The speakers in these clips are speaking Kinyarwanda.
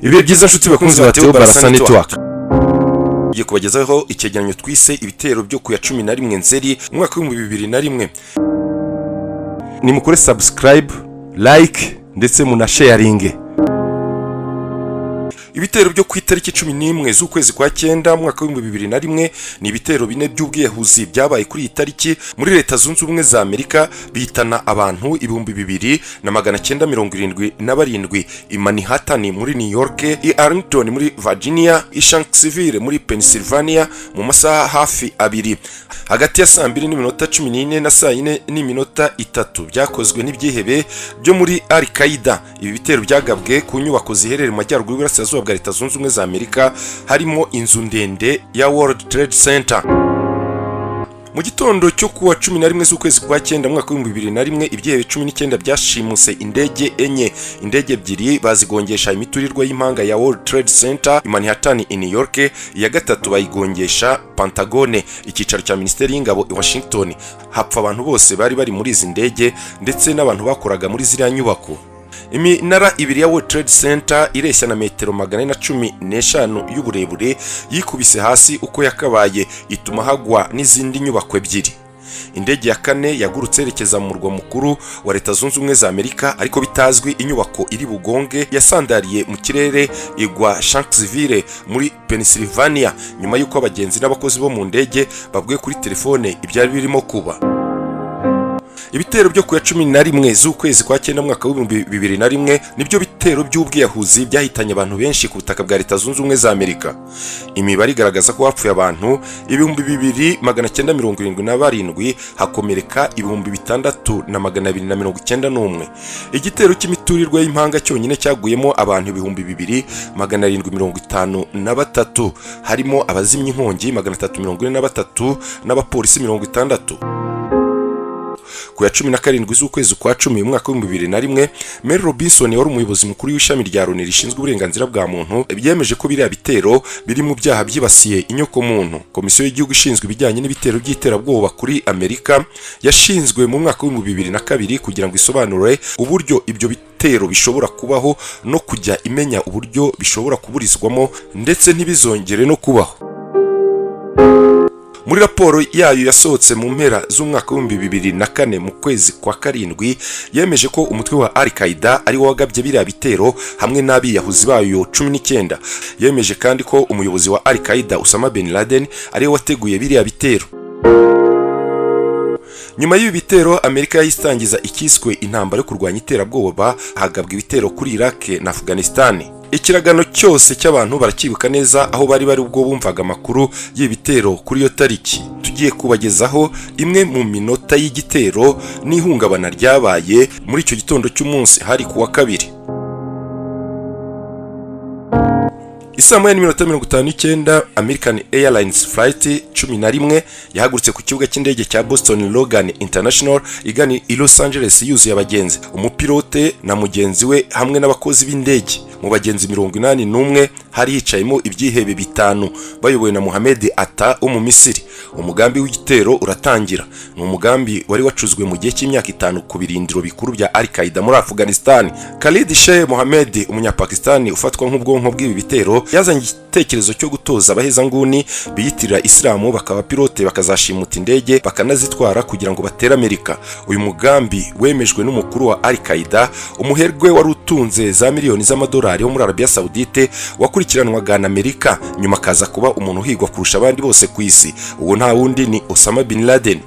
Ibihe byiza nshuti bakunzi ba Theo Barasa Network. Ugiye kubagezaho icyegeranyo twise ibitero byo ku ya 11 Nzeri mu mwaka wa 2001. Ni mukore subscribe, like ndetse muna sharing. Ibitero byo ku itariki 11 z'ukwezi kwa 9 mwaka wa 2001 ni ibitero bine by'ubwiyahuzi byabaye kuri iyi tariki muri Leta Zunze Ubumwe za Amerika, bitana abantu 2977 i Manhattan muri New York, i Arlington muri Virginia, i Shanksville muri Pennsylvania mu masaha hafi abiri. Hagati ya saa 2:14 na saa 4:03 byakozwe n'ibyihebe byo muri Al-Qaeda. Ibi bitero byagabwe ku nyubako ziherereye mu majyaruguru y'Iburasirazuba bwa Leta Zunze Ubumwe za Amerika, harimo inzu ndende ya World Trade Center. Mu gitondo cyo kuwa 11 z'ukwezi kwa 9 mwaka wa 2001 ibyihebe 19 byashimuse indege enye. Indege ebyiri bazigongesha imiturirwa y'impanga ya World Trade Center i Manhattan i New York, iya gatatu bayigongesha Pantagone, icyicaro cya Minisiteri y'Ingabo i Washington. Hapfa abantu bose bari bari muri izi ndege ndetse n'abantu bakoraga muri ziriya nyubako. Iminara ibiri ya World Trade Center ireshya na metero 415 y'uburebure yikubise hasi uko yakabaye, ituma hagwa n'izindi nyubako ebyiri. Indege ya kane yagurutse yerekeza mu murwa mukuru wa Leta Zunze Ubumwe za Amerika, ariko bitazwi inyubako iri bugonge yasandariye mu kirere igwa Shanksville muri Pennsylvania, nyuma y'uko abagenzi n'abakozi bo mu ndege babwiye kuri telefone ibyari birimo kuba. Ibitero byo ku ya 11 z'ukwezi kwa 9 mwaka wa 2001 nibyo bitero by'ubwiyahuzi byahitanye abantu benshi ku butaka bwa Leta Zunze Ubumwe za Amerika. Imibare igaragaza ko hapfuye abantu 2977, hakomereka 6291. Igitero cy'imiturirwa y'impanga cyonyine cyaguyemo abantu 2753, harimo abazimya inkongi 343 n'abapolisi 60. Ku ya 17 z'ukwezi kwa 10 mu mwaka wa 2001 Mary Robinson wari umuyobozi mukuru w'ishami rya Loni rishinzwe uburenganzira bwa muntu byemeje ko biriya bitero biri mu byaha byibasiye inyoko muntu. Komisiyo y'igihugu ishinzwe ibijyanye n'ibitero by'iterabwoba kuri Amerika yashinzwe mu mwaka wa 2002 kugira ngo isobanure uburyo ibyo bitero bishobora kubaho no kujya imenya uburyo bishobora kuburizwamo ndetse ntibizongere no kubaho. Muri raporo yayo yasohotse mu mpera z'umwaka wa 2004 mu kwezi kwa 7 yemeje ko umutwe wa Al-Qaeda ari wo wagabye biriya bitero hamwe n'abiyahuzi bayo 19. Yemeje kandi ko umuyobozi wa Al-Qaeda Osama bin Laden ari we wateguye biriya bitero. Nyuma y'ibi bitero Amerika yayistangiza ikiswe intambara yo kurwanya iterabwoba, hagabwa ibitero kuri Iraq na Afghanistan. Ikiragano cyose cy'abantu barakibuka neza aho bari ubwo bumvaga amakuru y'ibitero kuri iyo tariki. Tugiye kubagezaho imwe mu minota y'igitero n'ihungabana ryabaye muri icyo gitondo cy'umunsi, hari kuwa kabiri. Isaa 4:59 American Airlines Flight 11 yahagurutse ku kibuga cy'indege cya Boston Logan International igana i Los Angeles yuzuye abagenzi, umupilote na mugenzi we hamwe n'abakozi b'indege. Mu bagenzi 81 hari hicayemo ibyihebe 5 bayobowe na Mohamed Atta wo mu Misiri. Umugambi w'igitero uratangira. Ni umugambi wari wacuzwe mu gihe cy'imyaka 5 ku birindiro bikuru bya Al-Qaeda muri Afghanistan. Khalid Sheikh Mohammed, umunyapakistani ufatwa nk'ubwonko bw'ibi bitero, yazanye igitekerezo cyo gutoza abahezanguni biyitirira Islamu bakaba pilote bakazashimuta indege bakanazitwara kugira ngo batere Amerika. Uyu mugambi wemejwe n'umukuru wa Al-Qaeda, umuherwe wari utunze za miliyoni z'amadolari wo muri Arabia Saudite, wakurikiranwaga na Amerika, nyuma akaza kuba umuntu uhigwa kurusha abandi bose ku isi. Uwo nta wundi ni Osama bin Laden.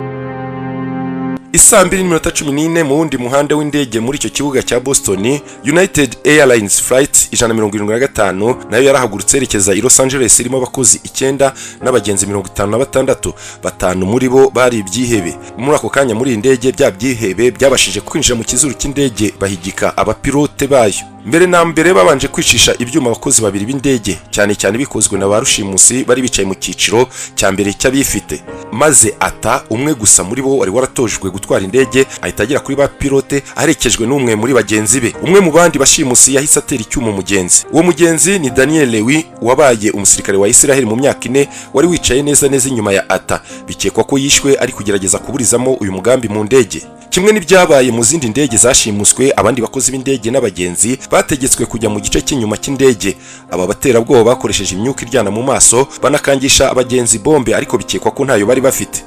Isaa 2:14 mu wundi muhanda w'indege muri icyo kibuga cya Boston, United Airlines Flight 175 nayo yarahagurutse yerekeza i Los Angeles, irimo abakozi 9 n'abagenzi 56. 5 muri bo bari ibyihebe. Muri ako kanya muri indege bya byihebe byabashije kwinjira mu kizuru cy'indege bahigika abapilote bayo. Mbere na mbere babanje kwicisha ibyuma abakozi babiri b'indege, cyane cyane bikozwe na ba rushimusi bari bicaye mu cyiciro cya mbere cy'abifite. Maze Ata umwe gusa muri bo wari waratojwe gutwara indege ahita agera kuri ba pilote aherekejwe n'umwe muri bagenzi be. Umwe mu bandi bashimusi yahise atera icyuma umugenzi. Uwo mugenzi ni Daniel Lewi wabaye umusirikare wa Israel mu myaka 4 wari wicaye neza inyuma ya Ata. Bikekwa ko yishwe ari kugerageza kuburizamo uyu mugambi mu ndege. Kimwe n'ibyabaye mu zindi ndege zashimuswe, abandi bakozi b'indege n'abagenzi bategetswe kujya mu gice cy'inyuma cy'indege. Aba baterabwoba bakoresheje imyuka iryana mu maso banakangisha abagenzi bombe, ariko bikekwa ko ntayo bari bafite.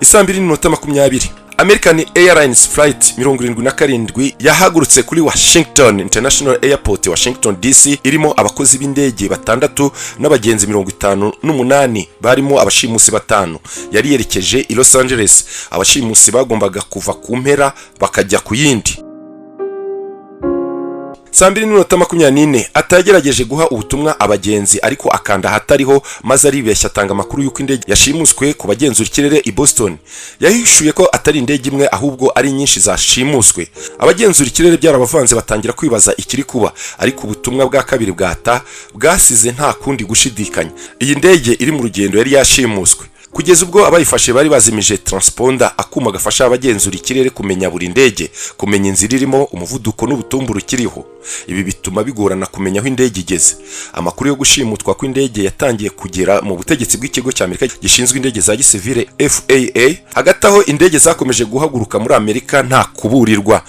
Saa 2:20 American Airlines Flight 77 yahagurutse kuri Washington International Airport Washington DC irimo abakozi b'indege batandatu n'abagenzi 58 barimo abashimusi batanu. Yari yerekeje i Los Angeles. Abashimusi bagombaga kuva ku mpera bakajya ku yindi. Saa 2:24 atagerageje guha ubutumwa abagenzi, ariko akanda hatariho maze aribeshya atanga amakuru y'uko indege yashimuswe ku bagenzura ikirere i Boston. Yahishuye ko atari indege imwe ahubwo ari nyinshi zashimuswe. Abagenzura ikirere byarabavanze batangira kwibaza ikiri kuba, ariko ubutumwa bwa kabiri bwata bwasize nta kundi gushidikanya. Iyi ndege iri mu rugendo yari yashimuswe. Kugeza ubwo abayifashe bari bazimije transponder, akuma gafasha abagenzura ikirere kumenya buri ndege, kumenya inzira irimo, umuvuduko n'ubutumburuke ukiriho. Ibi bituma bigorana kumenya aho indege igeze. Amakuru yo gushimutwa kw'indege yatangiye kugera mu butegetsi bw'ikigo cya Amerika gishinzwe indege za gisivile FAA. Hagati aho indege zakomeje guhaguruka muri Amerika nta kuburirwa.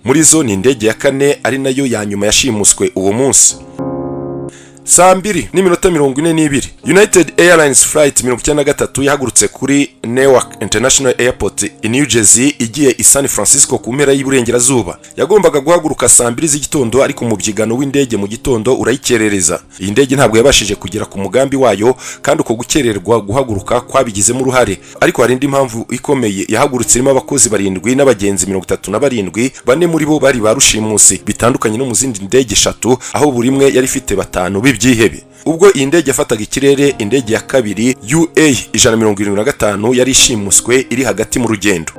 Muri zo ni indege ya 4 ari nayo ya nyuma yashimuswe uwo munsi. Saa 2:42 United Airlines Flight 93 yahagurutse kuri Newark International Airport i New Jersey igiye i San Francisco ku mpera y'Iburengerazuba. Yagombaga guhaguruka saa 2 z'igitondo, ariko mu byigano w'indege mu gitondo urayikerereza. Iyi ndege ntabwo yabashije kugera ku mugambi wayo, kandi uko gukererwa guhaguruka kwabigizemo uruhare. Ariko hari indi mpamvu ikomeye. Yahagurutse irimo abakozi 7 n'abagenzi 37, bane muri bo bari barushimusi, bitandukanye no mu zindi ndege 3 aho buri imwe yari ifite 5 Ibyihebe. Ubwo iyi ndege yafataga ikirere, indege ya kabiri UA 175 yari ishimuswe iri hagati mu rugendo.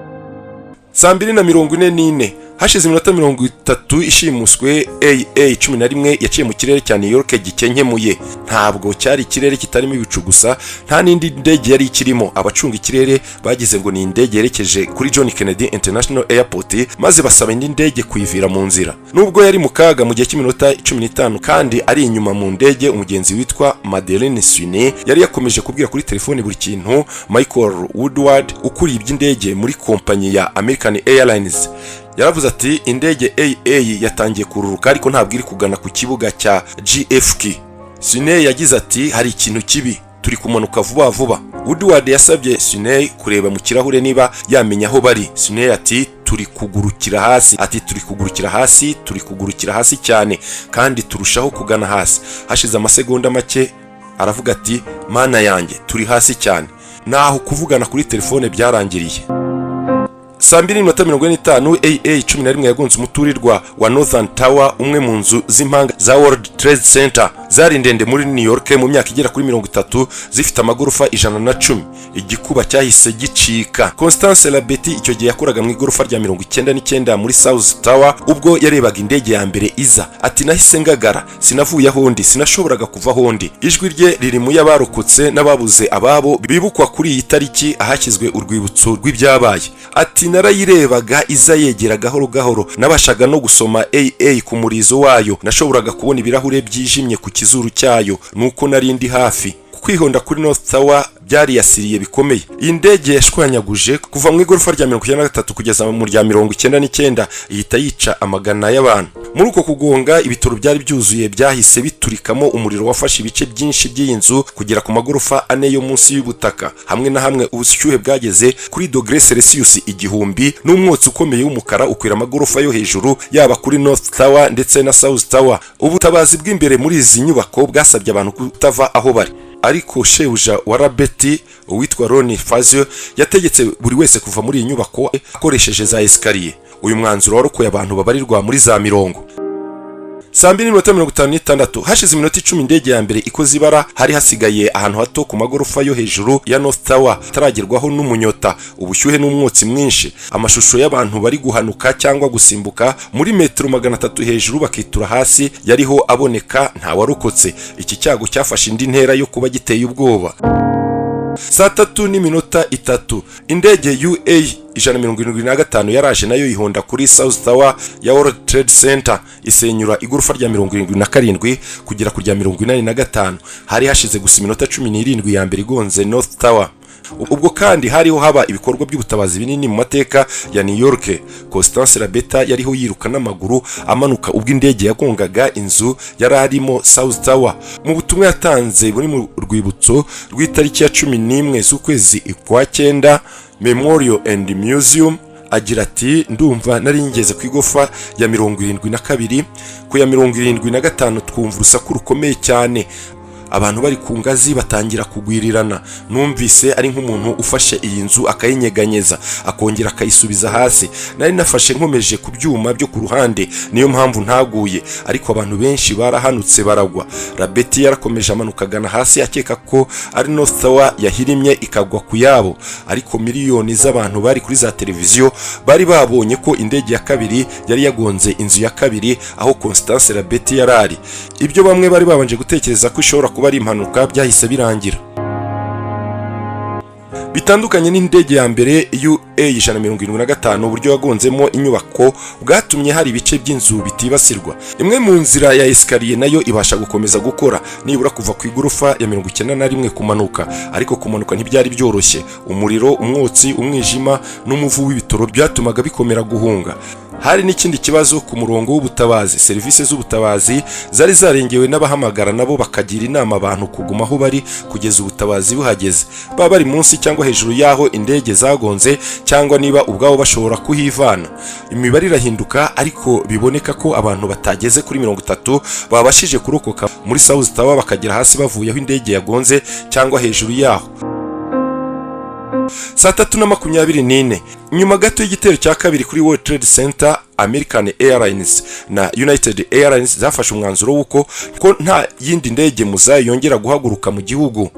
Saa 2:44 hashize iminota 30 ishimuswe AA-11 yaciye mu kirere cya New York gikenkemuye. Ntabwo cyari ikirere kitarimo ibicu gusa, nta n'indi ndege yari ikirimo. Abacunga ikirere bagize ngo ni indege yerekeje kuri John Kennedy International Airport, maze basaba indi ndege kuyivira mu nzira. Nubwo yari mu kaga mu gihe cy'iminota 15 kandi ari inyuma mu ndege, umugenzi witwa Madeleine Sweeney yari yakomeje kubwira kuri telefone buri kintu Michael Woodward ukuriye iby'indege muri kompanyi ya American Airlines. Yaravuze ati indege AA yatangiye kururuka, ariko ntabwo iri kugana ku kibuga cya GFK. Sweeney yagize ati hari ikintu kibi, turi kumanuka vuba vuba. Woodward yasabye Sweeney kureba mu kirahure niba yamenya aho bari. Sweeney ati turi kugurukira hasi, turi kugurukira hasi cyane, kandi turushaho kugana hasi. Hashize amasegonda make aravuga ati mana yanjye turi hasi cyane. Naho kuvugana kuri telefone byarangiriye. Saa 2:45 AA-11 yagonze umuturirwa wa Northern Tower, umwe mu nzu z'impanga za World Trade Center zari ndende muri New York mu myaka igera kuri 30, zifite amagorofa 110. Igikuba cyahise gicika. Constance Labeti icyo gihe yakoraga mu igorofa rya 99 muri South Tower, ubwo yarebaga indege ya mbere iza. Ati nahise ngagara, sinavuye ahondi, sinashoboraga kuva ahondi. Ijwi rye riri mu y'abarokotse n'ababuze ababo bibukwa kuri iyi tariki ahashyizwe urwibutso rw'ibyabaye. Ati narayirebaga iza yegera gahoro gahoro, nabashaga no gusoma AA ku murizo wayo, nashoboraga kubona ibirahure byijimye ku kizuru cyayo, nuko nari ndi hafi. Kwihonda kuri North Tower byari yasiriye bikomeye. Iyi ndege yashwanyaguje kuva mu igorofa rya 93 kugeza mu rya 99, ihita yica amagana y'abantu. Muri uko kugonga, ibitoro byari byuzuye byahise biturikamo umuriro wafashe ibice byinshi by'iyi nzu kugera ku magorofa 4 yo munsi y'ubutaka. Hamwe na hamwe ubushyuhe bwageze kuri °C 1000, n'umwotsi ukomeye w'umukara ukwira amagorofa yo hejuru, yaba kuri North Tower ndetse na South Tower. Ubutabazi bw'imbere muri izi nyubako bwasabye abantu kutava aho bari, ariko shebuja wa Rabeti uwitwa Ronnie Fazio yategetse buri wese kuva muri iyi nyubako akoresheje za escalier. Uyu mwanzuro warokoye abantu babarirwa muri za 100. Saa 2:56 hashize iminota 10 indege ya mbere ikoze ibara, hari hasigaye ahantu hato ku magorofa yo hejuru ya North Tower taragerwaho n'umunyota, ubushyuhe n'umwotsi mwinshi. Amashusho y'abantu bari guhanuka cyangwa gusimbuka muri metero 300 hejuru bakitura hasi yariho aboneka, nta warokotse. Iki cyago cyafashe indi ntera yo kuba giteye ubwoba. saa 3:03 indege UA 175 yaraje nayo ihonda kuri South Tower ya World Trade Center isenyura igorofa rya 77 kugera ku rya 85. Hari hashize gusa iminota 17 ya mbere igonze North Tower. Ubwo kandi hariho haba ibikorwa by'ubutabazi binini mu mateka ya New York. Constance Rabeta yariho yiruka n'amaguru amanuka ubwo indege yagongaga inzu yararimo South Tower. Mu butumwa yatanze buri mu rwibutso rw'itariki ya 11 z'ukwezi kwa 9 Memorial and Museum, agira ati ndumva nari ngeze ku igofa ya 72 ku ya 75 twumva urusaku rukomeye cyane, abantu bari ku ngazi batangira kugwirirana. Numvise ari nk'umuntu ufashe iyi nzu akayinyeganyeza akongera akayisubiza hasi. Nari nafashe nkomeje ku byuma byo ku ruhande, niyo mpamvu ntaguye, ariko abantu benshi barahanutse baragwa. Rabeti yarakomeje amanukagana hasi akeka ko ari North Tower yahirimye ikagwa ku yabo, ariko miliyoni z'abantu bari kuri za televiziyo bari babonye ko indege ya kabiri yari yagonze inzu ya kabiri aho Constance Rabeti yarari. Ibyo bamwe bari babanje gutekereza ko ishobora kuba ari impanuka byahise birangira. Bitandukanye n'indege ya mbere UA 175 uburyo yagonzemo inyubako bwatumye hari ibice by'inzu bitibasirwa. Imwe mu nzira ya escalier nayo ibasha gukomeza gukora nibura kuva ku igorofa ya 91 kumanuka, ariko kumanuka ntibyari byoroshye. Umuriro, umwotsi, umwijima n'umuvu w'ibitoro byatumaga bikomera guhunga. Hari n'ikindi kibazo ku murongo w'ubutabazi. Serivisi z'ubutabazi zari zarengewe n'abahamagara nabo bakagira inama abantu kuguma aho bari kugeza ubutabazi buhageze, baba bari munsi cyangwa hejuru yaho indege zagonze, cyangwa niba ubwabo bashobora kuhivana. Imibare irahinduka, ariko biboneka ko abantu batageze kuri 30 babashije kurokoka muri South Tower bakagera hasi bavuye aho indege yagonze cyangwa hejuru yaho. saa 3:24 nyuma gato y'igitero cya kabiri kuri World Trade Center, American Airlines na United Airlines zafashe umwanzuro w'uko nta yindi ndege muzayongera guhaguruka mu gihugu.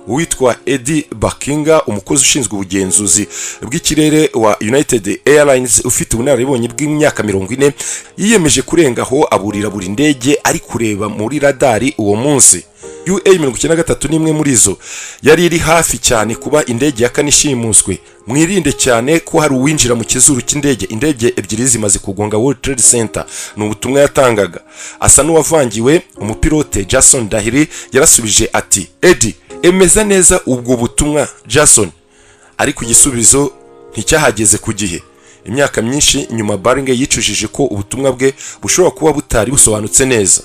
Uwitwa Eddie Bakinga, umukozi ushinzwe ubugenzuzi bw'ikirere wa United Airlines ufite ubunararibonye bw'imyaka 40, yiyemeje kurengaho aburira buri ndege ari kureba muri radari uwo munsi. UA 93 nimwe muri zo yari iri hafi cyane kuba indege ya kane ishimuswe. Mwirinde cyane ko hari uwinjira mu kizuru cy'indege. Indege ebyiri zimaze kugonga World Trade Center. Ni ubutumwa yatangaga. Asa n'uwavangiwe, umupilote Jason Dahiri yarasubije ati Eddie, emeza neza ubwo butumwa Jason. Ariko igisubizo nticyahageze ku gihe. Imyaka myinshi nyuma Boeing yicujije ko ubutumwa bwe bushobora kuba butari busobanutse neza.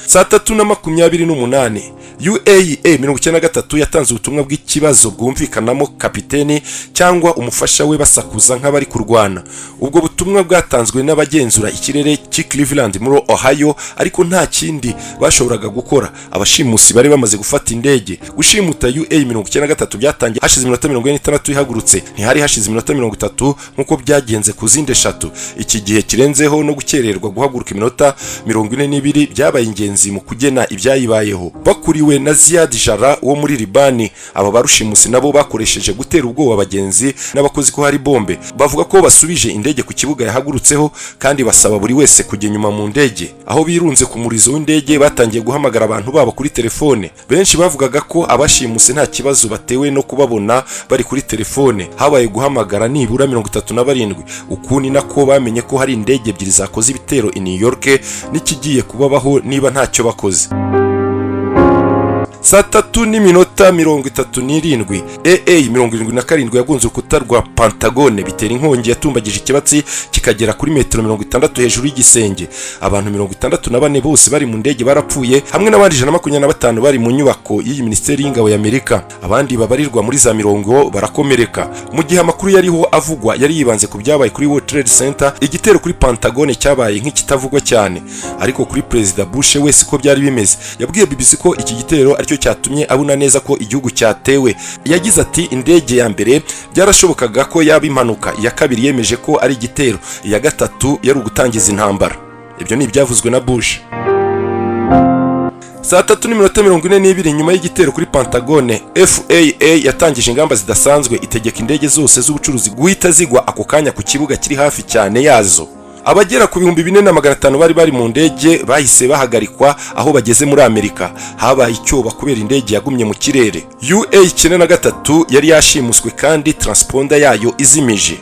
saa 3:28 UAE 93 yatanze ubutumwa bw'ikibazo bwumvikanamo kapiteni cyangwa umufasha we basakuza nk'abari kurwana. Ubwo butumwa bwatanzwe n'abagenzura ikirere cy'i Cleveland muri Ohio, ariko nta kindi bashoboraga gukora. Abashimusi bari bamaze gufata indege. Gushimuta UAE 93 byatangiye hashize iminota 46 ihagurutse, ntihari hashize iminota 30 nk'uko byagenze ku zindi 3. Iki gihe kirenzeho no gukererwa guhaguruka iminota 42 byabaye ingenzi mu kugena ibyayibayeho. Bakuriwe na Ziad Jara wo muri Libani, aba barushimusi nabo bakoresheje gutera ubwoba abagenzi n'abakozi ko hari bombe. Bavuga ko basubije indege ku kibuga yahagurutseho, kandi basaba buri wese kujya nyuma mu ndege. Aho birunze ku murizo w'indege batangiye guhamagara abantu babo kuri telefone. Benshi bavugaga ko abashimusi nta kibazo batewe no kubabona bari kuri telefone. Habaye guhamagara nibura 37. Ukuni nako bamenye ko hari indege ebyiri zakoze ibitero i New York n'ikigiye kubabaho niba ntacyo bakoze. saa 3:37 AA 77 yagonze urukuta rwa Pantagone bitera inkongi yatumbagije ikibatsi kikagera kuri metero 60 hejuru y'igisenge. Abantu 64 bose bari mu ndege barapfuye, hamwe n'abandi 125 bari mu nyubako y'iyi Minisiteri y'Ingabo ya Amerika. Abandi babarirwa muri za 70 barakomereka. Mu gihe amakuru yariho avugwa yari yibanze ku byabaye kuri World Trade Center, igitero kuri Pantagone cyabaye nk'ikitavugwa cyane. Ariko kuri Perezida Bush wese ko byari bimeze. Yabwiye BBC ko iki gitero aricyo cyatumye abona neza ko igihugu cyatewe. Yagize ati indege ya mbere byarashobokaga ko yaba impanuka, iya kabiri yemeje ko ari igitero, iya gatatu yari ugutangiza intambara. Ibyo ni ibyavuzwe na Bush. saa 3:42 nyuma y'igitero kuri Pantagone, FAA yatangije ingamba zidasanzwe, itegeka indege zose z'ubucuruzi guhita zigwa ako kanya ku kibuga kiri hafi cyane yazo. abagera ku 4,500 bari mu ndege bahise bahagarikwa aho bageze muri Amerika. Habaye icyoba kubera indege yagumye mu kirere. UA-93 yari yashimuswe kandi transponder yayo izimije.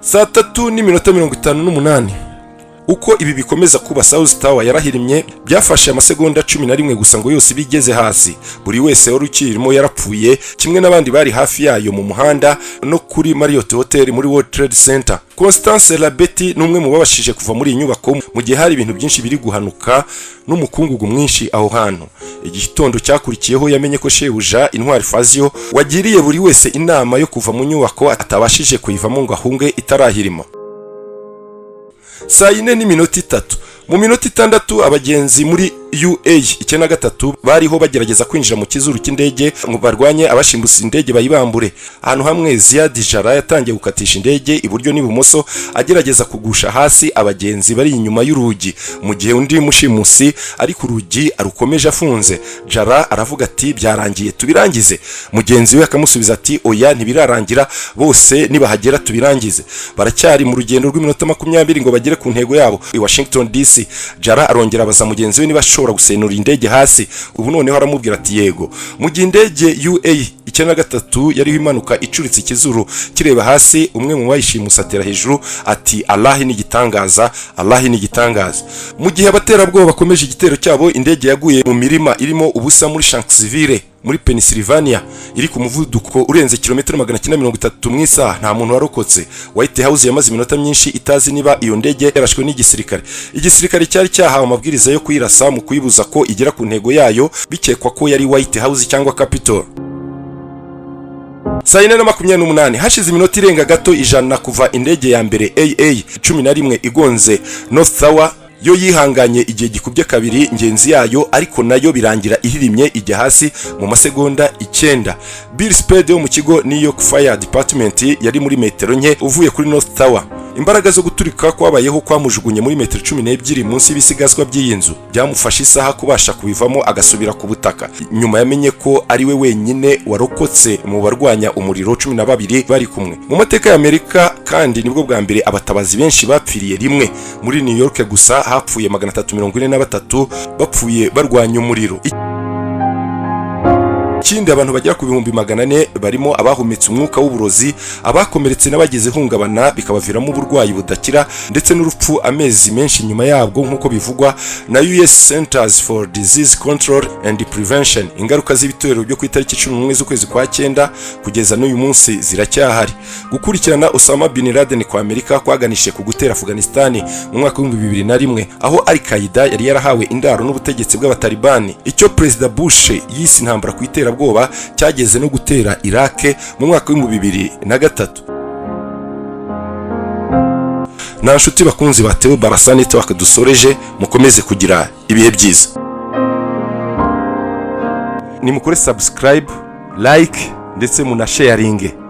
Saa 3:58 uko ibi bikomeza kuba, South Tower yarahirimye. Byafashe amasegonda 11 gusa ngo yose bigeze hasi. Buri wese wari ukirimo yarapfuye, kimwe n'abandi bari hafi yayo mu muhanda no kuri Marriott Hotel muri World Trade Center. Constance Labeti numwe mu babashije kuva muri iyi nyubako mu gihe hari ibintu byinshi biri guhanuka n'umukungugu mwinshi aho hantu. Igitondo cyakurikiyeho yamenye ko shebuja Intwari Fazio wagiriye buri wese inama yo kuva mu nyubako atabashije kuyivamo ngo ahunge itarahirima. Saa 4:03 mu minota 6 abagenzi muri UA-93 bariho bagerageza kwinjira mu kizuru cy'indege ngo barwanye abashimbusa indege bayibambure. Ahantu hamwe Ziad Jara yatangiye gukatisha indege iburyo n'ibumoso agerageza kugusha hasi abagenzi bari inyuma y'urugi, mu gihe undi mushimusi ari ku rugi arukomeje afunze. Jara aravuga ati byarangiye tubirangize. Mugenzi we akamusubiza ati oya ntibirarangira, bose nibahagera tubirangize. Baracyari mu rugendo rw'iminota 20 ngo bagere ku ntego yabo i Washington DC. Jara arongera abaza mugenzi we niba ashobora gusenura indege hasi. Ubu noneho aramubwira ati yego. Mu gihe indege UA-93 yariho imanuka icuritse ikizuru kireba hasi, umwe mu bayishimusa atera hejuru ati Allah ni igitangaza, Allah ni igitangaza. Mu gihe abaterabwoba bakomeje igitero cyabo, indege yaguye mu mirima irimo ubusa muri Shanksville muri Pennsylvania iri ku muvuduko urenze kilometero 930 mu isaha. Nta muntu warokotse. White House yamaze iminota myinshi itazi niba iyo ndege yarashwe n'igisirikare. Igisirikare cyari cyahawe amabwiriza yo kuyirasa mu kuyibuza ko igera ku ntego yayo, bikekwa ko yari White House cyangwa Capitol. Saa 4:28 hashize iminota irenga gato ijana kuva indege ya mbere AA-11 igonze North Tower. Yo yihanganye igihe gikubye kabiri ngenzi yayo, ariko nayo birangira ihirimye ijya hasi mu masegonda 9. Bill Spade wo mu kigo New York Fire Department yari muri metero nke uvuye kuri North Tower. Imbaraga zo guturika kwabayeho kwamujugunye muri metero 12 munsi y'ibisigazwa by'iyi nzu. Byamufasha isaha kubasha kubivamo agasubira ku butaka. Nyuma yamenye ko ari we wenyine warokotse mu barwanya umuriro 12 bari kumwe. Mu mateka ya Amerika kandi nibwo bwa mbere abatabazi benshi bapfiriye rimwe. Muri New York gusa hapfuye 343 bapfuye barwanya umuriro. Ikindi abantu bagera ku 400 barimo abahumetse umwuka w'uburozi, abakomeretse n'abagize hungabana bikabaviramo uburwayi budakira ndetse n'urupfu amezi menshi nyuma yabwo nk'uko bivugwa na US Centers for Disease Control and Prevention. Ingaruka z'ibitero byo ku itariki 11 z'ukwezi kwa 9 kugeza n'uyu munsi ziracyahari. Gukurikirana Osama bin Laden kwa Amerika kwaganishe ku gutera Afghanistan mu mwaka wa 2001 aho Al-Qaeda yari yarahawe indaro n'ubutegetsi bw'abatalibani. Icyo President Bush yise intambara ku iterabwoba cyageze no gutera Iraq mu mwaka wa 2003. Na nshuti bakunzi batewe Barasani Network dusoreje, mukomeze kugira ibihe byiza. Nimukore subscribe, like ndetse munasharinge.